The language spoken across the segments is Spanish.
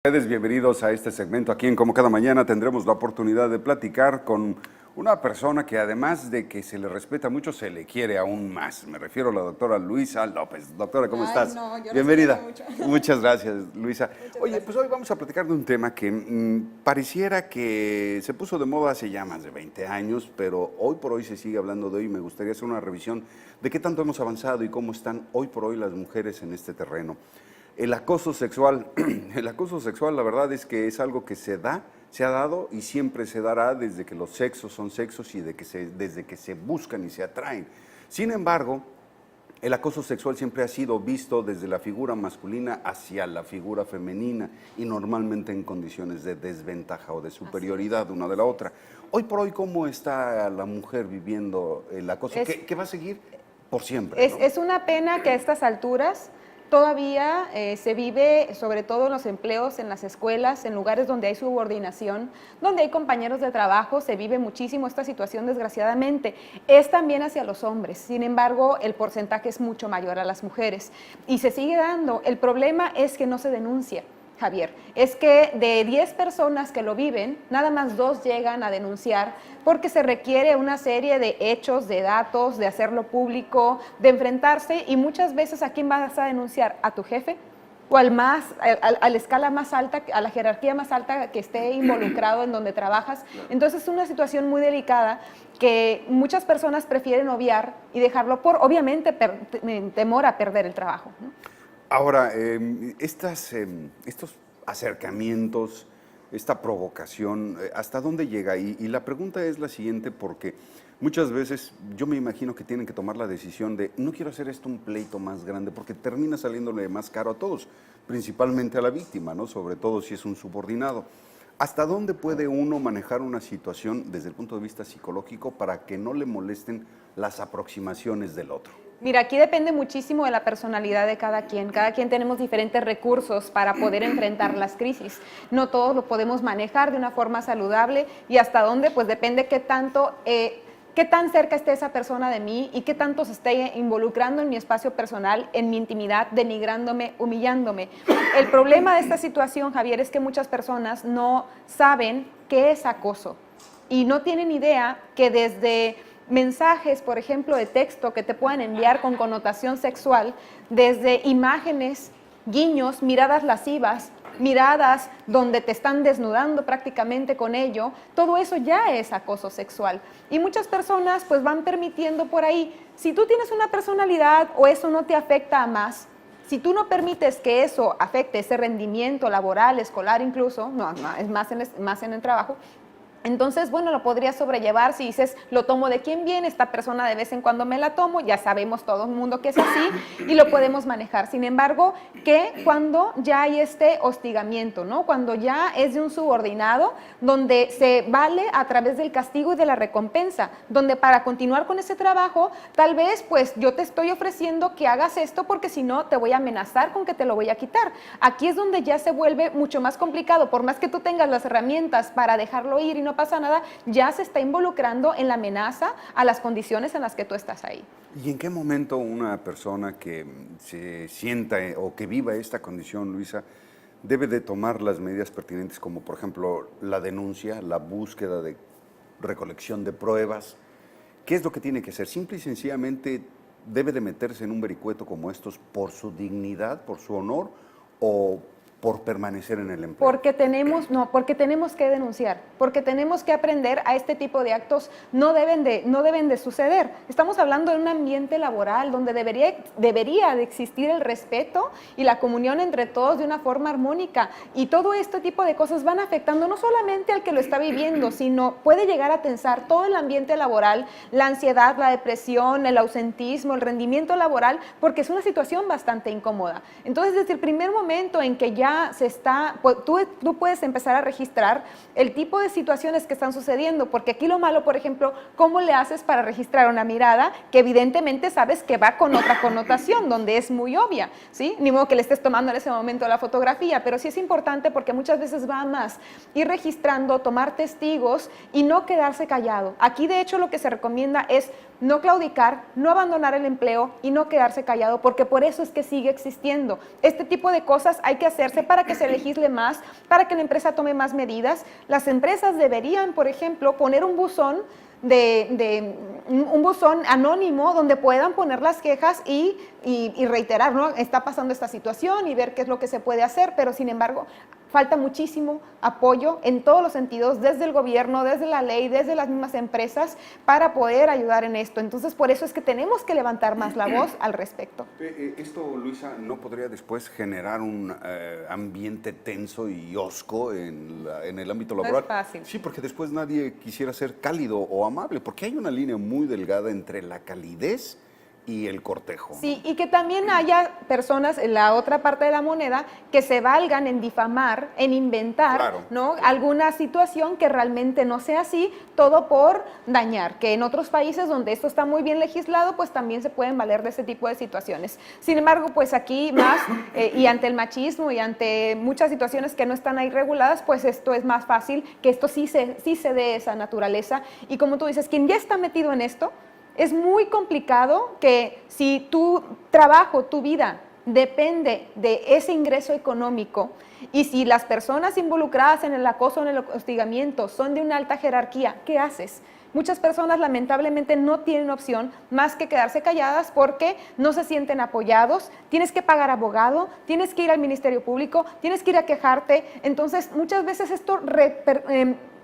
Ustedes bienvenidos a este segmento aquí en Como Cada Mañana. Tendremos la oportunidad de platicar con una persona que además de que se le respeta mucho, se le quiere aún más. Me refiero a la doctora Luisa López. Doctora, ¿cómo estás? No, yo bienvenida. Mucho. Muchas gracias, Luisa. Oye, Gracias. pues hoy vamos a platicar de un tema que pareciera que se puso de moda hace ya más de 20 años, pero hoy por hoy se sigue hablando de hoy y me gustaría hacer una revisión de qué tanto hemos avanzado y cómo están hoy por hoy las mujeres en este terreno. El acoso sexual, la verdad es que es algo que se ha dado y siempre se dará desde que los sexos son sexos y desde que se buscan y se atraen. Sin embargo, el acoso sexual siempre ha sido visto desde la figura masculina hacia la figura femenina y normalmente en condiciones de desventaja o de superioridad una de la otra. Hoy por hoy, ¿cómo está la mujer viviendo el acoso? ¿Qué va a seguir por siempre? ¿No? Es una pena que a estas alturas todavía se vive, sobre todo en los empleos, en las escuelas, en lugares donde hay subordinación, donde hay compañeros de trabajo, se vive muchísimo esta situación, desgraciadamente. Es también hacia los hombres, sin embargo, el porcentaje es mucho mayor a las mujeres y se sigue dando. El problema es que no se denuncia, Javier. Es que de 10 personas que lo viven, nada más 2 llegan a denunciar porque se requiere una serie de hechos, de datos, de hacerlo público, de enfrentarse y muchas veces ¿a quién vas a denunciar? ¿A tu jefe? O a la escala más alta, a la jerarquía más alta que esté involucrado en donde trabajas. Entonces es una situación muy delicada que muchas personas prefieren obviar y dejarlo por, obviamente, temor a perder el trabajo, ¿no? Ahora, estos acercamientos, esta provocación, ¿hasta dónde llega? Y la pregunta es la siguiente porque muchas veces yo me imagino que tienen que tomar la decisión de no quiero hacer esto un pleito más grande porque termina saliéndole más caro a todos, principalmente a la víctima, ¿no? Sobre todo si es un subordinado. ¿Hasta dónde puede uno manejar una situación desde el punto de vista psicológico para que no le molesten las aproximaciones del otro? Mira, aquí depende muchísimo de la personalidad de cada quien. Cada quien tenemos diferentes recursos para poder enfrentar las crisis. No todos lo podemos manejar de una forma saludable y hasta dónde, pues depende qué tan cerca esté esa persona de mí y qué tanto se esté involucrando en mi espacio personal, en mi intimidad, denigrándome, humillándome. El problema de esta situación, Javier, es que muchas personas no saben qué es acoso y no tienen idea que desde mensajes, por ejemplo, de texto que te puedan enviar con connotación sexual, desde imágenes, guiños, miradas lascivas, miradas donde te están desnudando prácticamente con ello, todo eso ya es acoso sexual. Y muchas personas pues van permitiendo por ahí, si tú tienes una personalidad o eso no te afecta a más, si tú no permites que eso afecte ese rendimiento laboral, escolar incluso, es más en el trabajo, entonces, bueno, lo podrías sobrellevar si dices, lo tomo de quién viene, esta persona de vez en cuando me la tomo, ya sabemos todo el mundo que es así y lo podemos manejar. Sin embargo, que cuando ya hay este hostigamiento, ¿no? Cuando ya es de un subordinado, donde se vale a través del castigo y de la recompensa, donde para continuar con ese trabajo, tal vez pues yo te estoy ofreciendo que hagas esto porque si no te voy a amenazar con que te lo voy a quitar. Aquí es donde ya se vuelve mucho más complicado, por más que tú tengas las herramientas para dejarlo ir y no pasa nada, ya se está involucrando en la amenaza a las condiciones en las que tú estás ahí. ¿Y en qué momento una persona que se sienta o que viva esta condición, Luisa, debe de tomar las medidas pertinentes como, por ejemplo, la denuncia, la búsqueda de recolección de pruebas? ¿Qué es lo que tiene que hacer? ¿Simple y sencillamente debe de meterse en un vericueto como estos por su dignidad, por su honor o por permanecer en el empleo? Porque tenemos que denunciar, porque tenemos que aprender a este tipo de actos, no deben de suceder. Estamos hablando de un ambiente laboral donde debería de existir el respeto y la comunión entre todos de una forma armónica y todo este tipo de cosas van afectando no solamente al que lo está viviendo, sino puede llegar a tensar todo el ambiente laboral, la ansiedad, la depresión, el ausentismo, el rendimiento laboral, porque es una situación bastante incómoda. Entonces, desde el primer momento en que ya tú puedes empezar a registrar el tipo de situaciones que están sucediendo, porque aquí lo malo, por ejemplo, ¿cómo le haces para registrar una mirada que evidentemente sabes que va con otra connotación, donde es muy obvia, ¿sí? Ni modo que le estés tomando en ese momento la fotografía, pero sí es importante porque muchas veces va a más ir registrando, tomar testigos y no quedarse callado. Aquí, de hecho, lo que se recomienda es no claudicar, no abandonar el empleo y no quedarse callado, porque por eso es que sigue existiendo. Este tipo de cosas hay que hacerse hacer para que se legisle más, para que la empresa tome más medidas. Las empresas deberían, por ejemplo, poner un buzón un buzón anónimo donde puedan poner las quejas y reiterar, ¿no? Está pasando esta situación y ver qué es lo que se puede hacer, pero sin embargo falta muchísimo apoyo en todos los sentidos, desde el gobierno, desde la ley, desde las mismas empresas, para poder ayudar en esto. Entonces, por eso es que tenemos que levantar más la voz al respecto. Esto, Luisa, ¿no podría después generar un ambiente tenso y hosco en el ámbito laboral? No es fácil. Sí, porque después nadie quisiera ser cálido o amable, porque hay una línea muy delgada entre la calidez y el cortejo. Sí, y que también haya personas en la otra parte de la moneda que se valgan en difamar, en inventar, claro, ¿no? Alguna situación que realmente no sea así, todo por dañar, que en otros países donde esto está muy bien legislado, pues también se pueden valer de ese tipo de situaciones. Sin embargo, pues aquí más, y ante el machismo y ante muchas situaciones que no están ahí reguladas, pues esto es más fácil, que esto sí se dé esa naturaleza. Y como tú dices, quien ya está metido en esto, es muy complicado que si tu trabajo, tu vida depende de ese ingreso económico y si las personas involucradas en el acoso o en el hostigamiento son de una alta jerarquía, ¿qué haces? Muchas personas lamentablemente no tienen opción más que quedarse calladas porque no se sienten apoyados, tienes que pagar abogado, tienes que ir al Ministerio Público, tienes que ir a quejarte. Entonces muchas veces esto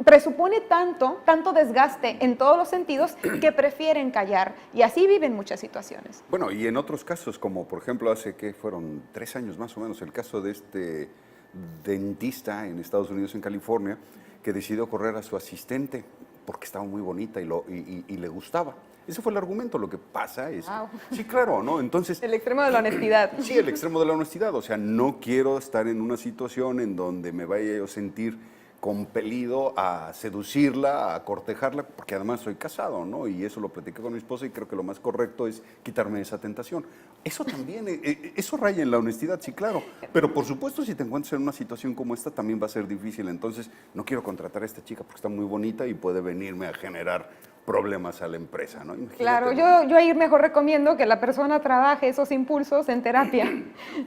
presupone tanto desgaste en todos los sentidos que prefieren callar y así viven muchas situaciones. Bueno, y en otros casos, como por ejemplo hace que fueron 3 años más o menos, el caso de este dentista en Estados Unidos, en California, que decidió correr a su asistente porque estaba muy bonita y le gustaba. Ese fue el argumento. Lo que pasa es... Wow. Sí, claro, ¿no? Entonces... El extremo de la honestidad. Sí, el extremo de la honestidad. O sea, no quiero estar en una situación en donde me vaya yo a sentir compelido a seducirla, a cortejarla, porque además soy casado, ¿no? Y eso lo platiqué con mi esposa y creo que lo más correcto es quitarme esa tentación. Eso también, eso raya en la honestidad, sí, claro. Pero por supuesto, si te encuentras en una situación como esta, también va a ser difícil. Entonces, no quiero contratar a esta chica porque está muy bonita y puede venirme a generar problemas a la empresa, ¿no? Imagínate, claro, ¿no? yo ahí mejor recomiendo que la persona trabaje esos impulsos en terapia,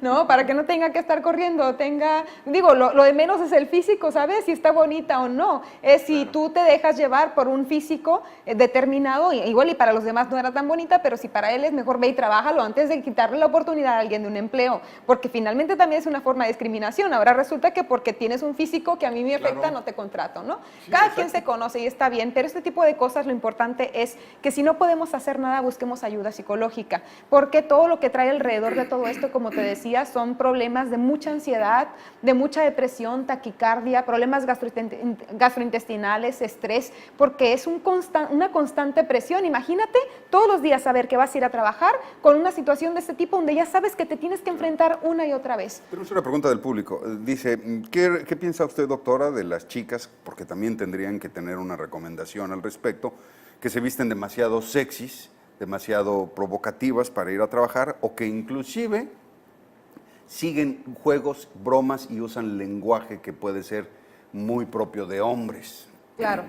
¿no? Para que no tenga que estar corriendo, lo de menos es el físico, ¿sabes? Si está bonita o no, es si Claro. tú te dejas llevar por un físico determinado, igual y para los demás no era tan bonita, pero si para él es mejor, ve y trabájalo antes de quitarle la oportunidad a alguien de un empleo, porque finalmente también es una forma de discriminación. Ahora resulta que porque tienes un físico que a mí me afecta, Claro. no te contrato, ¿no? Sí, Cada exacto. quien se conoce y está bien, pero este tipo de cosas lo importante es que si no podemos hacer nada, busquemos ayuda psicológica, porque todo lo que trae alrededor de todo esto, como te decía, son problemas de mucha ansiedad, de mucha depresión, taquicardia, problemas gastrointestinales, estrés, porque es una constante presión. Imagínate todos los días saber que vas a ir a trabajar con una situación de este tipo donde ya sabes que te tienes que enfrentar una y otra vez. Pero es una pregunta del público. Dice, ¿qué piensa usted, doctora, de las chicas, porque también tendrían que tener una recomendación al respecto, que se visten demasiado sexys, demasiado provocativas para ir a trabajar o que inclusive siguen juegos, bromas y usan lenguaje que puede ser muy propio de hombres? Claro.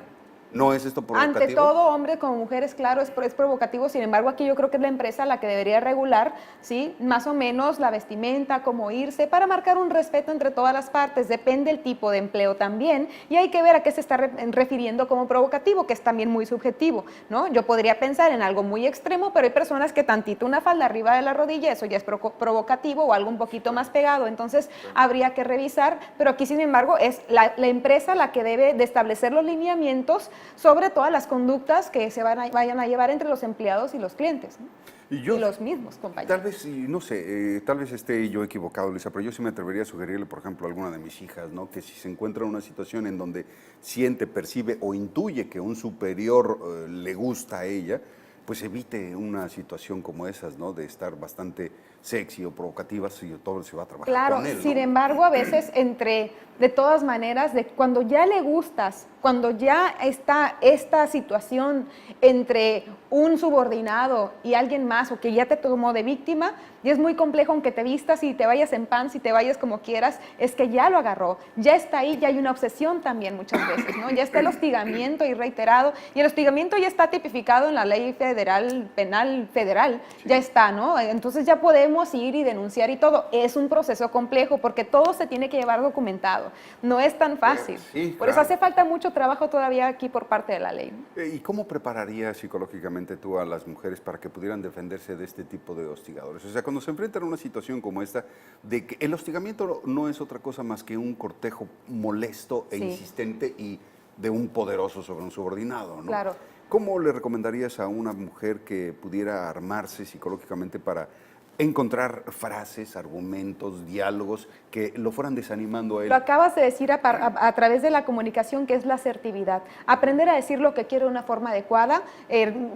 ¿No es esto provocativo? Ante todo, hombre como mujeres, claro, es provocativo. Sin embargo, aquí yo creo que es la empresa la que debería regular, ¿sí? Más o menos la vestimenta, cómo irse, para marcar un respeto entre todas las partes. Depende el tipo de empleo también, y hay que ver a qué se está refiriendo como provocativo, que es también muy subjetivo, ¿no? Yo podría pensar en algo muy extremo, pero hay personas que tantito una falda arriba de la rodilla, eso ya es provocativo, o algo un poquito más pegado. Entonces, habría que revisar, pero aquí, sin embargo, es la empresa la que debe de establecer los lineamientos sobre todas las conductas que se vayan a llevar entre los empleados y los clientes, ¿no? Y los mismos compañeros. Tal vez, no sé, tal vez esté yo equivocado, Luisa, pero yo sí me atrevería a sugerirle, por ejemplo, a alguna de mis hijas, ¿no? Que si se encuentra en una situación en donde siente, percibe o intuye que un superior le gusta a ella, pues evite una situación como esas, ¿no? De estar bastante sexy o provocativa, si todo se va a trabajar Claro, con él, ¿no? sin embargo, a veces de todas maneras, cuando ya le gustas, cuando ya está esta situación entre un subordinado y alguien más, o que ya te tomó de víctima, y es muy complejo, aunque te vistas y te vayas en pants y te vayas como quieras, es que ya lo agarró, ya está ahí, ya hay una obsesión también muchas veces, ¿no? Ya está el hostigamiento y reiterado, y el hostigamiento ya está tipificado en la ley federal, penal federal, ya está, ¿no? Entonces ya podemos podemos ir y denunciar y todo. Es un proceso complejo porque todo se tiene que llevar documentado. No es tan fácil. Sí, Por eso claro. hace falta mucho trabajo todavía aquí por parte de la ley. ¿Y cómo prepararías psicológicamente tú a las mujeres para que pudieran defenderse de este tipo de hostigadores? O sea, cuando se enfrentan a una situación como esta, de que el hostigamiento no es otra cosa más que un cortejo molesto e Sí. insistente y de un poderoso sobre un subordinado, ¿no? Claro. ¿Cómo le recomendarías a una mujer que pudiera armarse psicológicamente para encontrar frases, argumentos, diálogos que lo fueran desanimando a él? Lo acabas de decir a través de la comunicación, que es la asertividad. Aprender a decir lo que quiere de una forma adecuada,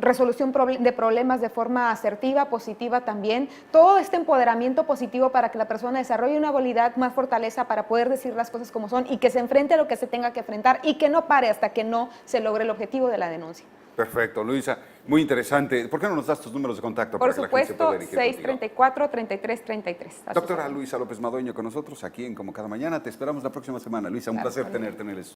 resolución de problemas de forma asertiva, positiva también. Todo este empoderamiento positivo para que la persona desarrolle una habilidad, más fortaleza para poder decir las cosas como son y que se enfrente a lo que se tenga que enfrentar y que no pare hasta que no se logre el objetivo de la denuncia. Perfecto, Luisa, muy interesante. ¿Por qué no nos das tus números de contacto Por para que la gente se supuesto, pueda dirigir contigo? 634-3333. Doctora Luisa López Madueño con nosotros aquí en Como Cada Mañana. Te esperamos la próxima semana. Luisa, un Claro, placer hasta luego. tenerte en el estudio.